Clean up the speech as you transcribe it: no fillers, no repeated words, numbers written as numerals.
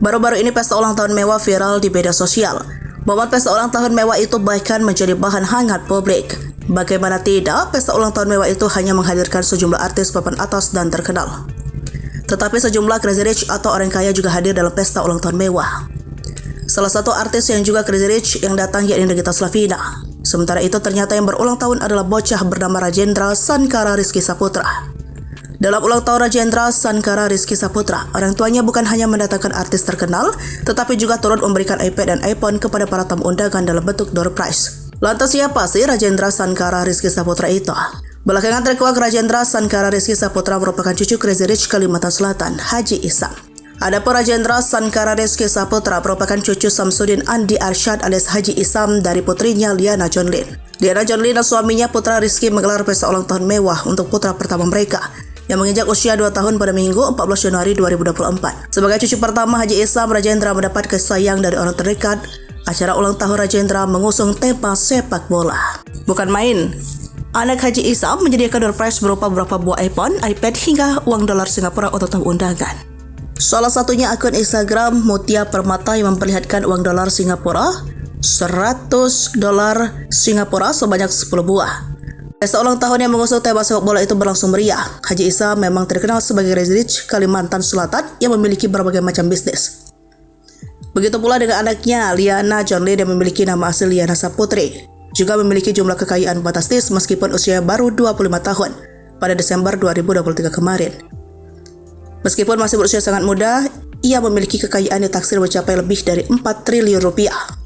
Baru-baru ini pesta ulang tahun mewah viral di media sosial. Momen pesta ulang tahun mewah itu bahkan menjadi bahan hangat publik. Bagaimana tidak, pesta ulang tahun mewah itu hanya menghadirkan sejumlah artis papan atas dan terkenal. Tetapi sejumlah crazy rich atau orang kaya juga hadir dalam pesta ulang tahun mewah. Salah satu artis yang juga crazy rich yang datang yakni Nagita Slavina. Sementara itu ternyata yang berulang tahun adalah bocah bernama Rajendra Sankara Rizky Saputra. Dalam ulang tahun Rajendra Sankara Rizky Saputra, orang tuanya bukan hanya mendatangkan artis terkenal, tetapi juga turut memberikan iPad dan iPhone kepada para tamu undangan dalam bentuk door prize. Lantas siapa sih Rajendra Sankara Rizky Saputra itu? Belakangan terkuak Rajendra Sankara Rizky Saputra merupakan cucu Crazy Rich Kalimantan Selatan, Haji Isam. Adapun Rajendra Sankara Rizky Saputra merupakan cucu Samsudin Andi Arsyad alias Haji Isam dari putrinya Liana Jonlin. Liana Jonlin dan suaminya Putra Rizky menggelar pesta ulang tahun mewah untuk putra pertama mereka yang menginjak usia 2 tahun pada Minggu 14 Januari 2024. Sebagai cucu pertama Haji Isam, Rajendra mendapat kasih sayang dari orang terdekat. Acara ulang tahun Rajendra mengusung tema sepak bola. Bukan main, anak Haji Isam menyediakan door prize berupa beberapa buah iPhone, iPad hingga uang dolar Singapura untuk tamu undangan. Salah satunya akun Instagram Mutia Permata yang memperlihatkan uang dolar Singapura 100 dolar Singapura sebanyak 10 buah. Pesta ulang tahun yang mengusung tema sepak bola itu berlangsung meriah. Haji Isam memang terkenal sebagai Crazy Rich Kalimantan Selatan yang memiliki berbagai macam bisnis. Begitu pula dengan anaknya Liana Jonlin yang memiliki nama asli Liana Saputri, juga memiliki jumlah kekayaan fantastis meskipun usia baru 25 tahun pada Desember 2023 kemarin. Meskipun masih berusia sangat muda, ia memiliki kekayaan ditaksir mencapai lebih dari 4 triliun rupiah.